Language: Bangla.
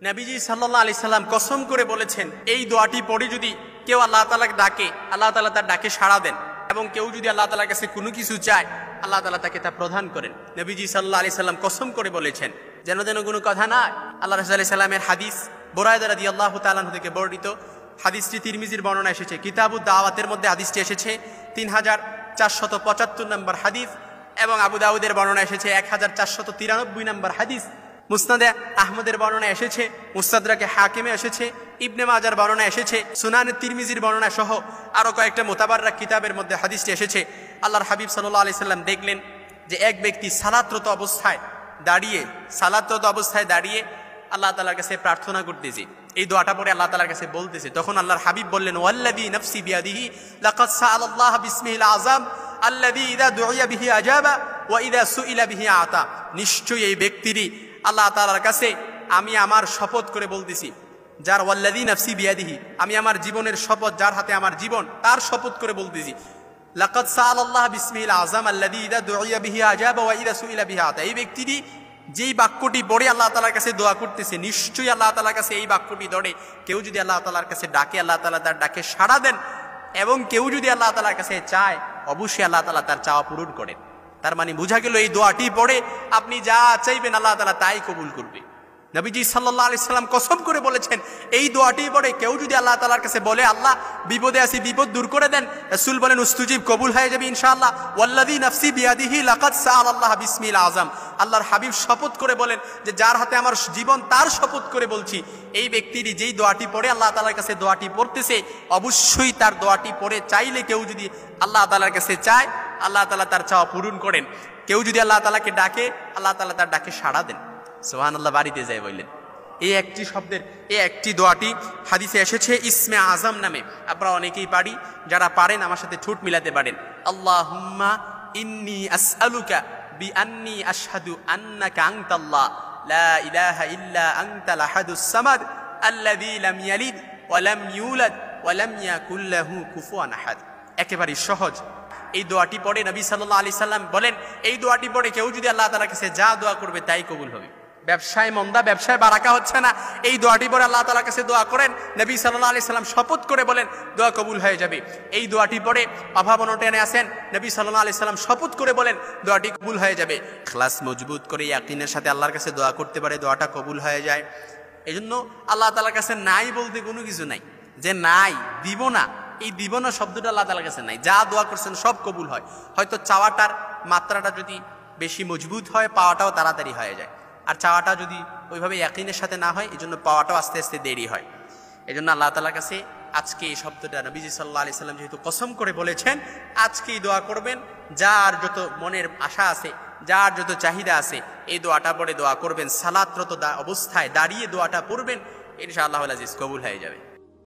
নবীজি সাল্লাল্লাহু আলাইহি সাল্লাম কসম করে বলেছেন, এই দোয়াটি পড়ে যদি কেউ আল্লাহ তাআলাকে ডাকে, আল্লাহ তাআলা তার ডাকে সাড়া দেন, এবং কেউ যদি আল্লাহ তাআলার কাছে কোনো কিছু চায়, আল্লাহ তাআলা তাকে তা প্রদান করেন। নবীজি সাল্লাল্লাহু আলাইহি সাল্লাম কসম করে বলেছেন, যেন কোনো কথা না। আল্লাহ রাসূল সাল্লাল্লাহু আলাইহি সাল্লামের হাদিস বুরায়দা রাদিয়াল্লাহু তাআলা আনহু থেকে বর্ণিত, হাদিসটি তিরমিজির বর্ণনা এসেছে, কিতাবুদ দাওয়াতের মধ্যে হাদিসটি এসেছে 3475 নম্বর হাদিস, এবং আবু দাউদের বর্ণনা এসেছে 1493 নম্বর হাদিস, মুসনাদে আহমদের বর্ণনা এসেছে, মুস্তাদরাকে হাকিমে এসেছে, ইবনে মাজার বর্ণনা এসেছে, সুনান তিরমিজির বর্ণনা সহ আরো কয়েকটা মুতাবাররাক কিতাবের মধ্যে হাদিসটি এসেছে। আল্লাহর হাবিব সাল্লাল্লাহু আলাইহি সাল্লাম দেখলেন যে এক ব্যক্তি সালাতরত অবস্থায় দাঁড়িয়ে আল্লাহ তাআলার কাছে প্রার্থনা করতেছে, এই দোয়াটা পড়ে আল্লাহ তাআলার কাছে বলতেছে। তখন আল্লাহর হাবিব বললেন, ওয়াল্লাযী নাফসি বিয়াদিহি লাকাদ সাআলাল্লাহ বিসমিহিল আযম আল্লাযী ইযা দুইয়া বিহি আজাবা ওয়া ইযা সুইলা বিহি আতা। নিশ্চয়ই এই ব্যক্তিরই আল্লাহ তাআলার কাছে আমি আমার শপথ করে বলতেছি, যার ওয়াল্লাযী নাফসি বিয়াদিহি, আমি আমার জীবনের শপথ, যার হাতে আমার জীবন, তার শপথ করে বলতেছি, লাকাদ সাআলাল্লাহ বিসমিহিল আযম আল্লাযী ইযা দুইয়া বিহি আজাবা ওয়া ইযা সুইলা বিহি আতা। এই ব্যক্তিরই যেই বাক্যটি পড়ে আল্লাহ তাআলার কাছে দোয়া করতেছে, নিশ্চয়ই আল্লাহ তাআলার কাছে এই বাক্যটি ধরে কেউ যদি আল্লাহ তাআলার কাছে ডাকে, আল্লাহ তাআলা তার ডাকে সাড়া দেন, এবং কেউ যদি আল্লাহ তাআলার কাছে চায়, অবশ্যই আল্লাহ তাআলা তার চাওয়া পূরণ করেন। তার মানে বোঝা গেল এই দোয়াটি পড়ে আপনি যা চাইবেন আল্লাহ তাআলা তাই কবুল করবে। নবীজি সাল্লাল্লাহু আলাইহি সাল্লাম কসম করে বলেছেন, এই দোয়াটি পড়ে কেউ যদি আল্লাহ তাআলার কাছে বলে, আল্লাহ বিপদে আছি, বিপদ দূর করে দেন, রাসূল বলেন উস্তুজিব, কবুল হয়ে যাবে ইনশাআল্লাহ। ওয়াল্লাযী নাফসি বিয়াদিহি লাকাদ সাআলাল্লাহ বিসমিল আযম। আল্লাহর হাবিব শপথ করে বলেন যে যার হাতে আমার জীবন, তার শপথ করে বলছি, এই ব্যক্তিরই যেই দোয়াটি পড়ে আল্লাহ তাআলার কাছে দোয়াটি পড়তেছে, অবশ্যই তার দোয়াটি পড়ে চাইলে কেউ যদি আল্লাহ তাআলার কাছে চায়, আল্লাহ তাআলা তার চাওয়া পূরণ করেন। কেউ যদি আল্লাহ তাআলাকে ডাকে, আল্লাহ তাআলা তার ডাকে সাড়া দেন। সুবহানাল্লাহ। বাড়িতে যায় বললেন, এই একটি শব্দের, এই একটি দোয়াটি হাদিসে এসেছে ইসমে আযম নামে। আপনারা অনেকেই পারি, যারা পারেন আমার সাথে ঠোঁট মিলাতে পারেন। আল্লাহুম্মা ইন্নী আসআলুকা বিআন্নী আশহাদু আন্নাকা আনতাল্লাহ লা ইলাহা ইল্লা আনতাল আহাদুস সামাদ আল্লাযী লাম ইয়ালিদ ওয়া লাম ইউলাদ ওয়া লাম ইয়াকুল লাহু কুফুয়ান আহাদ। একেবারে সহজ। এই দোয়াটি পড়ে নবী সাল্লাল্লাহু আলাইহি সাল্লাম বলেন, এই দোয়াটি পড়ে কেউ যদি আল্লাহ তাআলার কাছে যা দোয়া করবে তাই কবুল হবে। ব্যবসায় মন্দা, ব্যবসায় বারাকা হচ্ছে না, এই দোয়াটি পড়ে আল্লাহ তাআলার কাছে দোয়া করেন, নবী সাল্লাল্লাহু আলাইহি সাল্লাম শপথ করে বলেন দোয়া কবুল হয়ে যাবে। এই দোয়াটি পড়ে অভাব অনটনে আছেন, নবী সাল্লাল্লাহু আলাইহি সাল্লাম শপথ করে বলেন দোয়াটি কবুল হয়ে যাবে। ইখলাস মজবুত করে ইয়াকিনের সাথে আল্লাহর কাছে দোয়া করতে পারে, দোয়াটা কবুল হয়ে যায়। এজন্য আল্লাহ তাআলার কাছে নাই বলতে কোনো কিছু নাই, যে নাই দিব না, এই দিব না শব্দটা আল্লাহ তাআলার কাছে নাই। যা দোয়া করছেন সব কবুল হয়। হয়তো চাওয়াটার মাত্রাটা যদি বেশি মজবুত হয়, পাওয়াটাও তাড়াতাড়ি হয়ে যায়। আর চাওয়াটা যদি ওইভাবে ইয়াকিনের সাথে না হয়, এই জন্য পাওয়াটাও আস্তে আস্তে দেরি হয়। এই জন্য আল্লাহ তাআলার কাছে আজকে এই শব্দটা নবীজি সাল্লাল্লাহু আলাইহি সাল্লাম যেহেতু কসম করে বলেছেন, আজকেই দোয়া করবেন, যার যত মনের আশা আছে, যার যত চাহিদা আছে, এই দোয়াটা পড়ে দোয়া করবেন, সালাতরত অবস্থায় দাঁড়িয়ে দোয়াটা পড়বেন, ইনশাআল্লাহ আজিজ কবুল হয়ে যাবে।